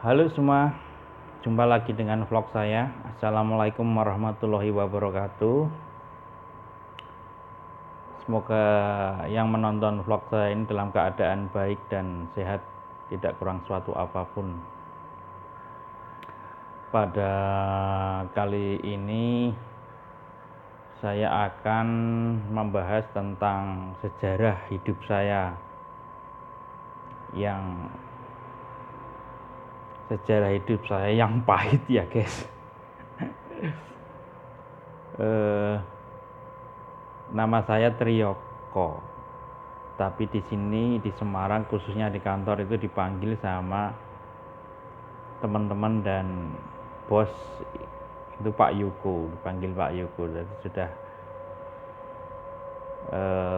Halo semua, jumpa lagi dengan vlog saya. Assalamualaikum warahmatullahi wabarakatuh. Semoga yang menonton vlog saya ini dalam keadaan baik dan sehat, tidak kurang suatu apapun. Pada kali ini saya akan membahas tentang sejarah hidup saya yang pahit ya guys. Nama saya Triyoko, tapi di sini di Semarang khususnya di kantor itu dipanggil sama teman-teman dan bos itu Pak Yuko, dipanggil Pak Yuko. Jadi sudah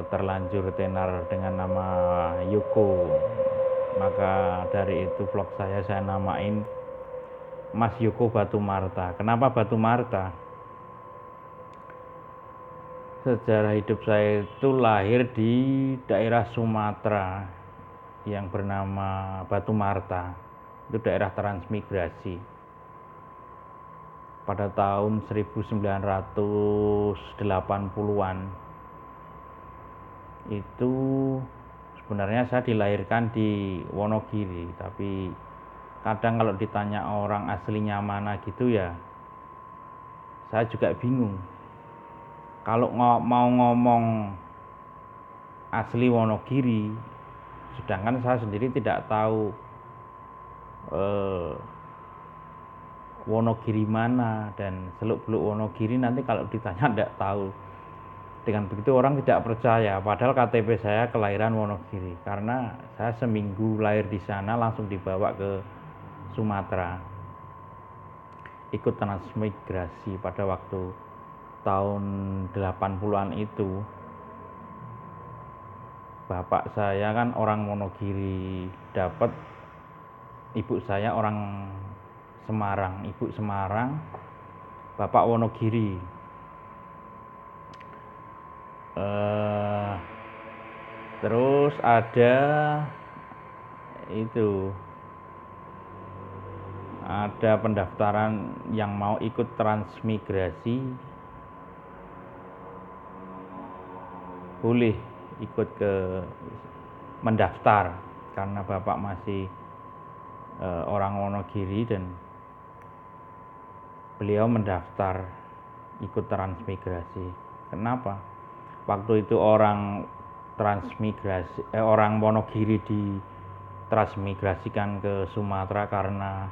terlanjur tenar dengan nama Yuko. Maka dari itu vlog saya namain Mas Yuko Batu Marta. Kenapa Batu Marta? Sejarah hidup saya itu lahir di daerah Sumatera yang bernama Batu Marta. Itu daerah transmigrasi. Pada tahun 1980-an itu sebenarnya saya dilahirkan di Wonogiri, tapi kadang kalau ditanya orang aslinya mana gitu ya saya juga bingung. Kalau mau ngomong asli Wonogiri, sedangkan saya sendiri tidak tahu Wonogiri mana, dan seluk-beluk Wonogiri nanti kalau ditanya tidak tahu. Dengan begitu orang tidak percaya, padahal KTP saya kelahiran Wonogiri, karena saya seminggu lahir di sana langsung dibawa ke Sumatera ikut transmigrasi pada waktu tahun 80-an itu. Bapak saya kan orang Wonogiri, dapat ibu saya orang Semarang, ibu Semarang, bapak Wonogiri. Terus ada pendaftaran yang mau ikut transmigrasi, boleh ikut mendaftar karena bapak masih orang Wonogiri, dan beliau mendaftar ikut transmigrasi. Kenapa? Waktu itu orang Wonogiri ditransmigrasikan ke Sumatera karena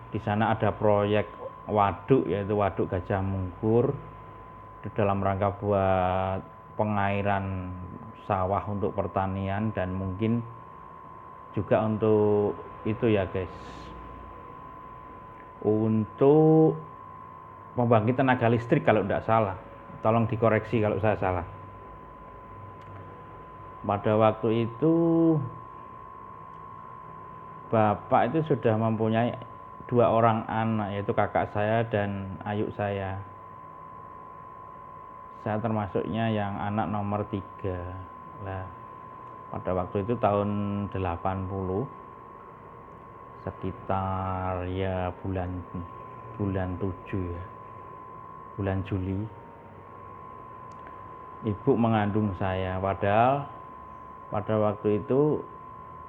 di sana ada proyek waduk, yaitu Waduk Gajah Mungkur, dalam rangka buat pengairan sawah untuk pertanian, dan mungkin juga untuk itu ya guys, untuk pembangkit tenaga listrik kalau tidak salah. Tolong dikoreksi kalau saya salah. Pada waktu itu bapak itu sudah mempunyai 2 orang anak, yaitu kakak saya dan ayuk saya. Saya termasuknya yang anak nomor 3. Nah, pada waktu itu tahun 80, sekitar ya bulan 7 ya, bulan Juli, ibu mengandung saya. Padahal pada waktu itu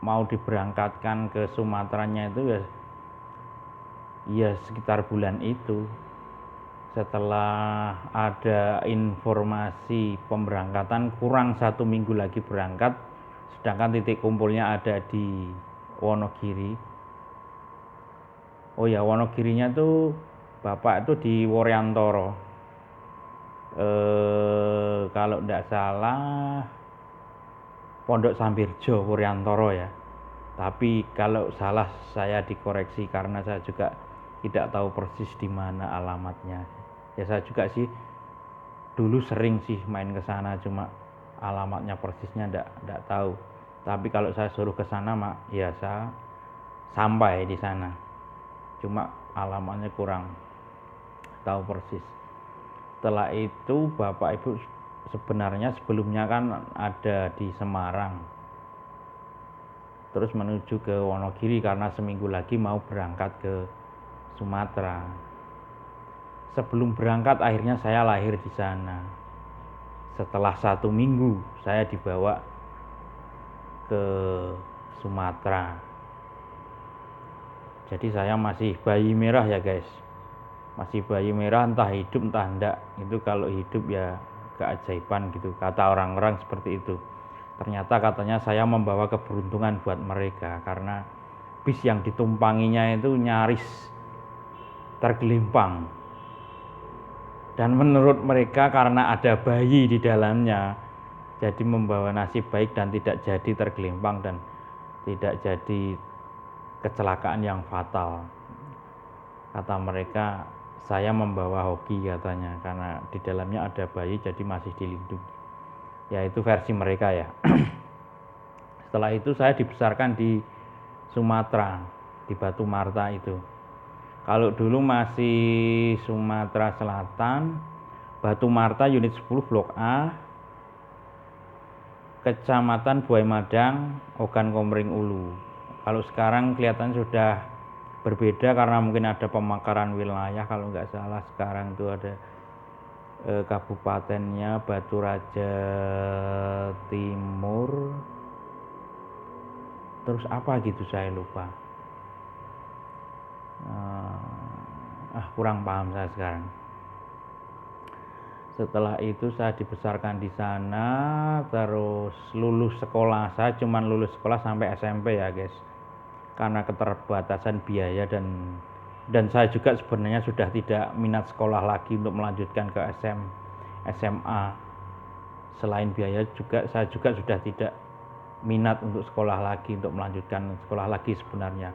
mau diberangkatkan ke Sumateranya itu ya sekitar bulan itu. Setelah ada informasi pemberangkatan, kurang 1 minggu lagi berangkat, sedangkan titik kumpulnya ada di Wonogiri. Oh ya, Wonogirinya tuh bapak itu di Woryantoro, kalau tidak salah Pondok Sambirjo Woryantoro ya. Tapi kalau salah saya dikoreksi, karena saya juga tidak tahu persis di mana alamatnya. Ya saya juga sih dulu sering sih main ke sana, cuma alamatnya persisnya enggak tahu. Tapi kalau saya suruh ke sana ya saya sampai di sana. Cuma alamatnya kurang tahu persis. Setelah itu bapak ibu sebenarnya sebelumnya kan ada di Semarang. terus menuju ke Wonogiri karena seminggu lagi mau berangkat ke Sumatera. Sebelum berangkat akhirnya saya lahir di sana. Setelah 1 minggu saya dibawa ke Sumatera. Jadi saya masih bayi merah ya guys, masih bayi merah, entah hidup entah enggak. Itu kalau hidup ya keajaiban gitu, kata orang-orang seperti itu. Ternyata katanya saya membawa keberuntungan buat mereka karena bis yang ditumpanginya itu nyaris tergelimpang. Dan menurut mereka karena ada bayi di dalamnya, jadi membawa nasib baik dan tidak jadi tergelimpang dan tidak jadi kecelakaan yang fatal. Kata mereka saya membawa hoki katanya karena di dalamnya ada bayi jadi masih dilindungi. Ya itu versi mereka ya. Setelah itu saya dibesarkan di Sumatera, di Batu Marta itu. Kalau dulu masih Sumatera Selatan, Batu Marta unit 10 Blok A, Kecamatan Buai Madang, Ogan Komering Ulu. Kalau sekarang kelihatan sudah berbeda karena mungkin ada pemekaran wilayah. Kalau nggak salah sekarang itu ada kabupatennya Batu Raja Timur, terus apa gitu saya lupa. Kurang paham saya sekarang. Setelah itu saya dibesarkan di sana, terus lulus sekolah. Saya cuma lulus sekolah sampai SMP ya guys, karena keterbatasan biaya dan saya juga sebenarnya sudah tidak minat sekolah lagi untuk melanjutkan ke SMA. Selain biaya juga saya juga sudah tidak minat untuk sekolah lagi, untuk melanjutkan sekolah lagi sebenarnya.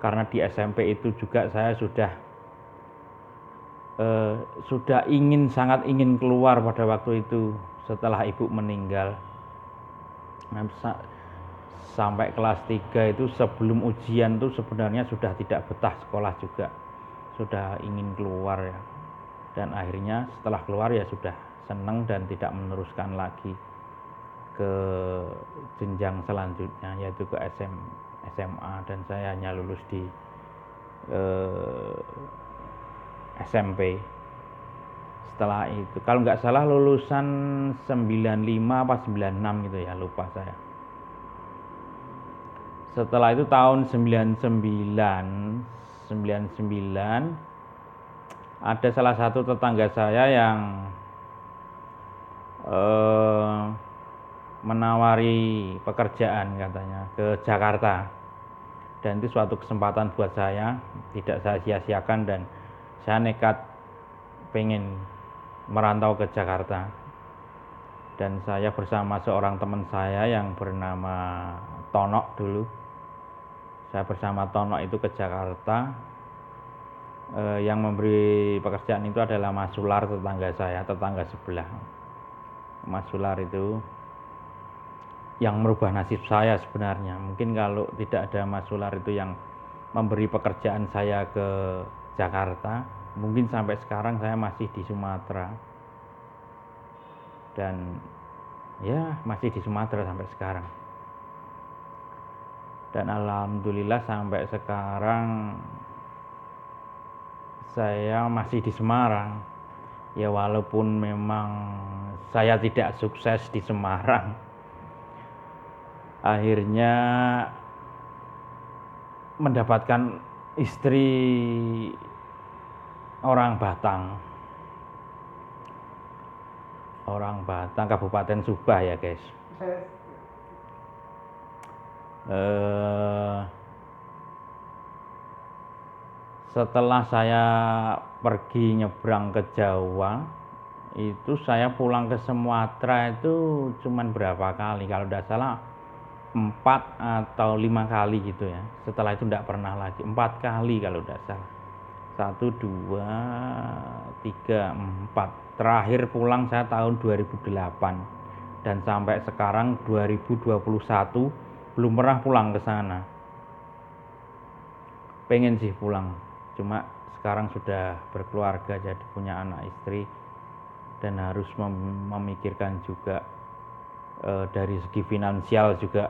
Karena di SMP itu juga saya sudah sangat ingin keluar pada waktu itu setelah ibu meninggal. Sampai kelas 3 itu sebelum ujian tuh sebenarnya sudah tidak betah sekolah juga, sudah ingin keluar ya. Dan akhirnya setelah keluar ya sudah senang dan tidak meneruskan lagi ke jenjang selanjutnya yaitu ke SMA, dan saya hanya lulus di SMP. Setelah itu kalau nggak salah lulusan 95 apa 96 gitu ya, lupa saya. Setelah itu tahun 99 ada salah satu tetangga saya yang menawari pekerjaan katanya ke Jakarta, dan itu suatu kesempatan buat saya, tidak saya sia-siakan dan saya nekat pengen merantau ke Jakarta. Dan saya bersama seorang teman saya yang bernama Tonok dulu, saya bersama Tonok itu ke Jakarta. Yang memberi pekerjaan itu adalah Mas Sular, tetangga saya, tetangga sebelah. Mas Sular itu yang merubah nasib saya sebenarnya. Mungkin kalau tidak ada Mas Sular itu yang memberi pekerjaan saya ke Jakarta, mungkin sampai sekarang saya masih di Sumatera. Dan ya masih di Sumatera sampai sekarang. Dan alhamdulillah sampai sekarang saya masih di Semarang. Ya walaupun memang saya tidak sukses di Semarang, akhirnya mendapatkan istri orang Batang, Kabupaten Subah ya guys. Setelah saya pergi nyebrang ke Jawa, itu saya pulang ke Sumatera itu cuman berapa kali, kalau tidak salah 4 atau 5 kali gitu ya. Setelah itu tidak pernah lagi. 4 kali kalau tidak salah. 1, 2, 3, 4. Terakhir pulang saya tahun 2008 dan sampai sekarang 2021 belum pernah pulang ke sana. Pengen sih pulang, cuma sekarang sudah berkeluarga, jadi punya anak istri dan harus memikirkan juga dari segi finansial juga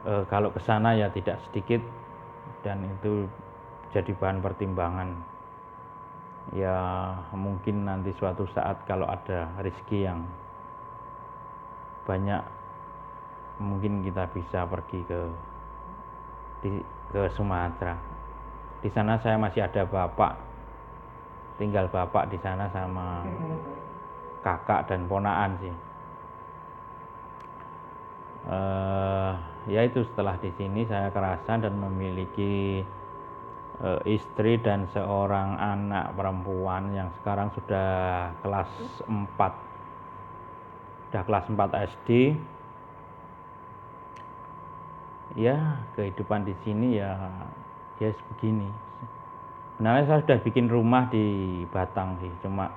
Kalau ke sana ya tidak sedikit, dan itu jadi bahan pertimbangan. Ya mungkin nanti suatu saat kalau ada rezeki yang banyak, mungkin kita bisa pergi ke Sumatera. Di sana saya masih ada bapak, tinggal bapak di sana sama kakak dan ponaan sih. Ya itu, setelah di sini saya kerasan dan memiliki istri dan seorang anak perempuan yang sekarang sudah kelas 4 SD. Ya kehidupan di sini ya begini. Sebenarnya saya sudah bikin rumah di Batang sih, cuma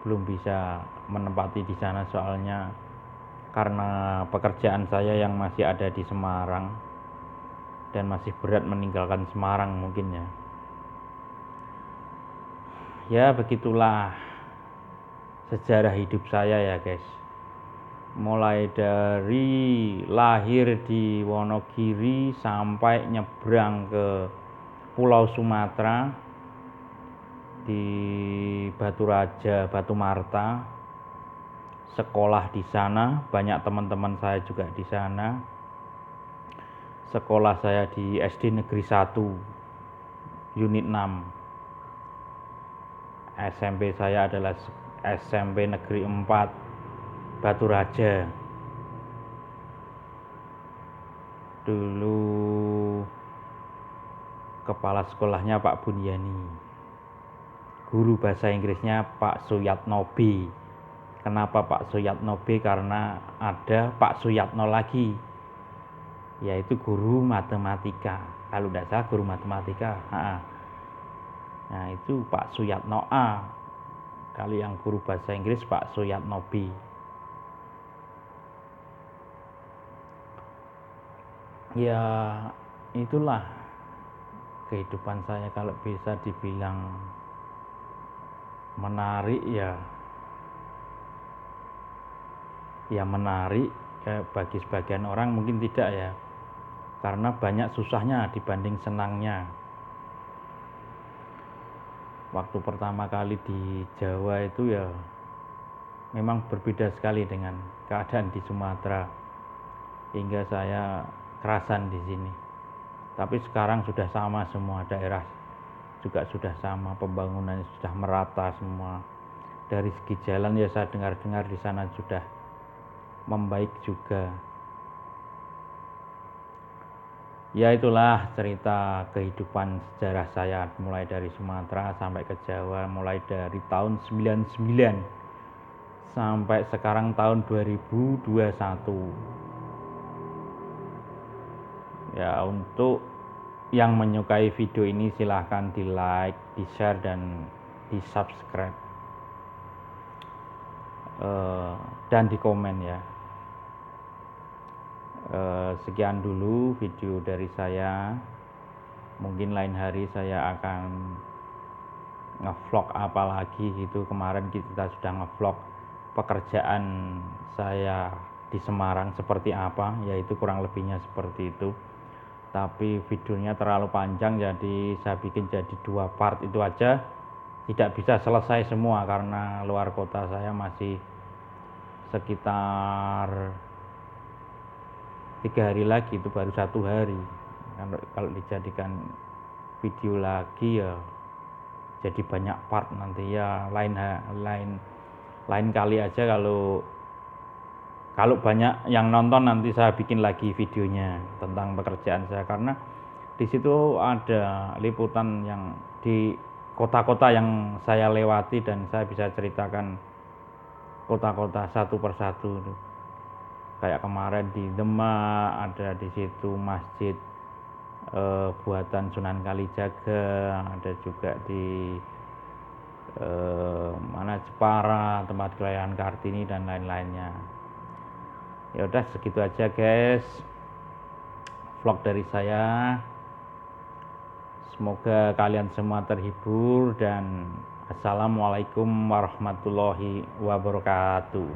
belum bisa menempati di sana soalnya karena pekerjaan saya yang masih ada di Semarang dan masih berat meninggalkan Semarang mungkin ya. Ya begitulah sejarah hidup saya ya guys. Mulai dari lahir di Wonogiri sampai nyebrang ke Pulau Sumatera di Batu Raja, Batu Marta, sekolah di sana, banyak teman-teman saya juga di sana. Sekolah saya di SD Negeri 1 Unit 6. SMP saya adalah SMP Negeri 4 Batu Raja. Dulu kepala sekolahnya Pak Bunyani, guru bahasa Inggrisnya Pak Suyatno B. Kenapa Pak Suyatno B? Karena ada Pak Suyatno lagi, yaitu guru matematika. Kalau tidak salah guru matematika. Nah itu Pak Suyatno A. Kalau yang guru bahasa Inggris Pak Suyatno B. Ya itulah kehidupan saya. Kalau bisa dibilang menarik ya menarik ya, bagi sebagian orang mungkin tidak ya, karena banyak susahnya dibanding senangnya. Waktu pertama kali di Jawa itu ya memang berbeda sekali dengan keadaan di Sumatera, hingga saya kerasan di sini. Tapi sekarang sudah sama, semua daerah juga sudah sama, pembangunannya sudah merata semua. Dari segi jalan ya saya dengar-dengar di sana sudah membaik juga. Ya itulah cerita kehidupan sejarah saya mulai dari Sumatera sampai ke Jawa, mulai dari tahun 99 sampai sekarang tahun 2021. Ya untuk yang menyukai video ini silahkan di like, di share, dan di subscribe, dan di komen ya. Sekian dulu video dari saya. Mungkin lain hari saya akan ngevlog apa lagi gitu. Kemarin kita sudah ngevlog pekerjaan saya di Semarang seperti apa, yaitu kurang lebihnya seperti itu. Tapi videonya terlalu panjang, jadi saya bikin jadi 2 part itu aja. Tidak bisa selesai semua karena luar kota saya masih sekitar 3 hari lagi, itu baru 1 hari. Kalau dijadikan video lagi ya jadi banyak part nanti ya. Lain kali aja, kalau banyak yang nonton nanti saya bikin lagi videonya tentang pekerjaan saya, karena di situ ada liputan yang di kota-kota yang saya lewati dan saya bisa ceritakan kota-kota satu persatu. Kayak kemarin di Demak ada di situ masjid buatan Sunan Kalijaga, ada juga di Jepara tempat kelahiran Kartini dan lain-lainnya. Ya udah segitu aja guys vlog dari saya. Semoga kalian semua terhibur, dan assalamualaikum warahmatullahi wabarakatuh.